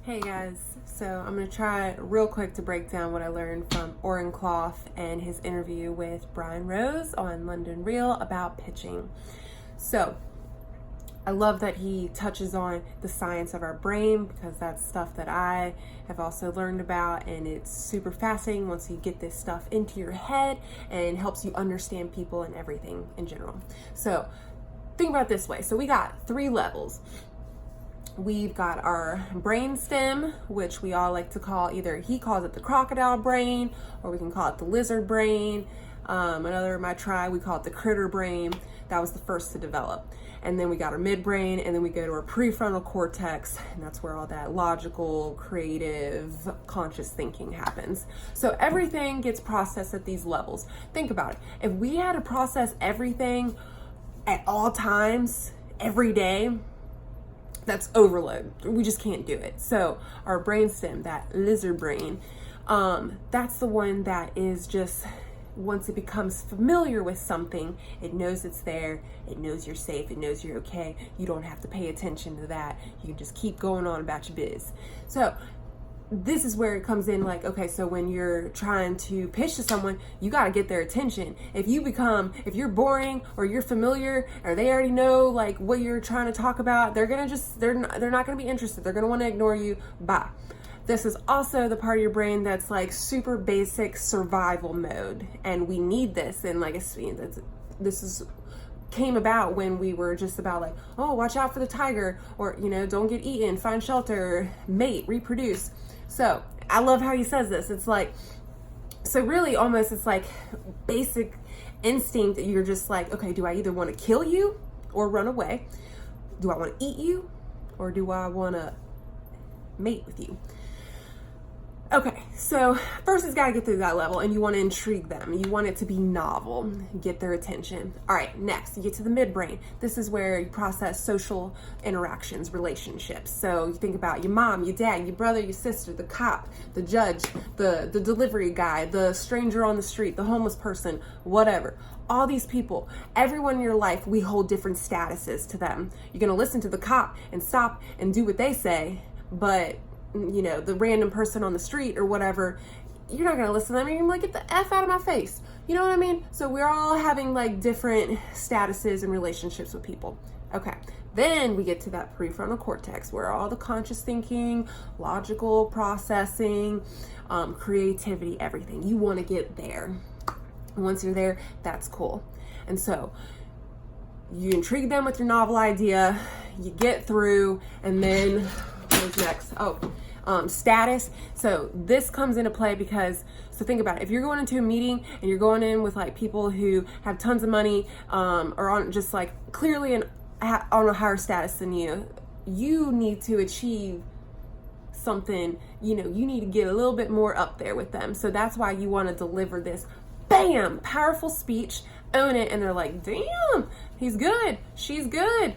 Hey guys, so I'm going to try real quick to break down what I learned from Oren Klaff and his interview with Brian Rose on London Real about pitching. So I love that he touches on the science of our brain, because that's stuff that I have also learned about, and it's super fascinating once you get this stuff into your head and helps you understand people and everything in general. So think about it this way. So we got 3 levels. We've got our brain stem, which we all like to call, either he calls it the crocodile brain, or we can call it the lizard brain. Another of my tribe, we call it the critter brain. That was the first to develop. And then we got our midbrain, and then we go to our prefrontal cortex, and that's where all that logical, creative, conscious thinking happens. So everything gets processed at these levels. Think about it. If we had to process everything at all times, every day, that's overload. We just can't do it. So our brainstem, that lizard brain, that's the one that is just, once it becomes familiar with something, it knows it's there, it knows you're safe, it knows you're okay. You don't have to pay attention to that. You can just keep going on about your biz. So this is where it comes in, like, okay, so when you're trying to pitch to someone, you got to get their attention. If you're boring, or you're familiar, or they already know like what you're trying to talk about, they're not going to be interested. They're going to want to ignore you. Bye. This is also the part of your brain that's like super basic survival mode, and we need this. And like, came about when we were just about like, oh, watch out for the tiger, or don't get eaten, find shelter, mate, reproduce. So I love how he says this. It's like, so really almost it's like basic instinct that you're just like, okay, do I either want to kill you or run away? Do I want to eat you, or do I want to mate with you? Okay, so first it's got to get through that level, and you want to intrigue them. You want it to be novel, get their attention. All right, next you get to the midbrain. This is where you process social interactions, relationships. So you think about your mom, your dad, your brother, your sister, the cop, the judge, the delivery guy, the stranger on the street, the homeless person, whatever. All these people, everyone in your life, we hold different statuses to them. You're going to listen to the cop and stop and do what they say, but the random person on the street or whatever, you're not going to listen to them. You're going to be like, get the F out of my face. You know what I mean? So we're all having like different statuses and relationships with people. Okay. Then we get to that prefrontal cortex, where all the conscious thinking, logical processing, creativity, everything. You want to get there. Once you're there, that's cool. And so you intrigue them with your novel idea, you get through, and then what's next? Status. So this comes into play because, so think about it. If you're going into a meeting and you're going in with like people who have tons of money, or on just like clearly on a higher status than you, you need to achieve something, you need to get a little bit more up there with them. So that's why you want to deliver this bam, powerful speech, own it, and they're like, damn, he's good, she's good.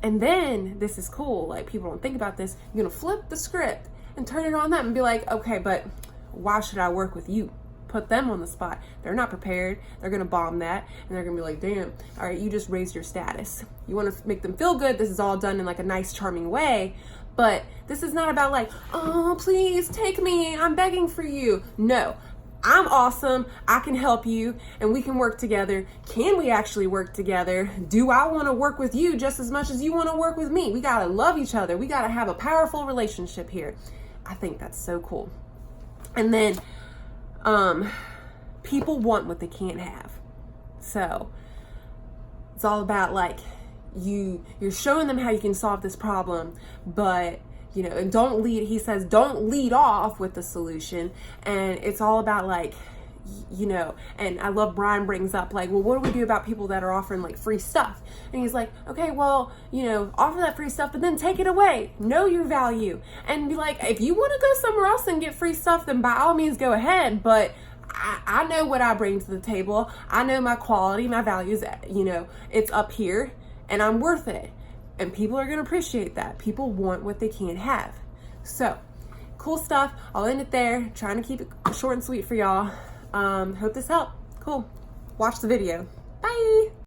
And then this is cool, like people don't think about this. You're gonna flip the script and turn it on them and be like, okay, but why should I work with you? Put them on the spot. They're not prepared. They're gonna bomb that, and they're gonna be like, damn, all right, you just raised your status. You wanna make them feel good. This is all done in like a nice, charming way, but this is not about like, oh, please take me, I'm begging for you. No. I'm awesome, I can help you, and we can work together. Can we actually work together? Do I want to work with you just as much as you want to work with me? We got to love each other. We got to have a powerful relationship here. I think that's so cool. And then people want what they can't have. So it's all about like, you're showing them how you can solve this problem, but and he says, don't lead off with the solution. And it's all about like, and I love Brian brings up like, well, what do we do about people that are offering like free stuff? And he's like, okay, well, offer that free stuff, but then take it away. Know your value. And be like, if you want to go somewhere else and get free stuff, then by all means go ahead. But I know what I bring to the table. I know my quality, my values, it's up here, and I'm worth it. And people are going to appreciate that. People want what they can't have. So, cool stuff. I'll end it there. Trying to keep it short and sweet for y'all. Hope this helped. Cool. Watch the video. Bye.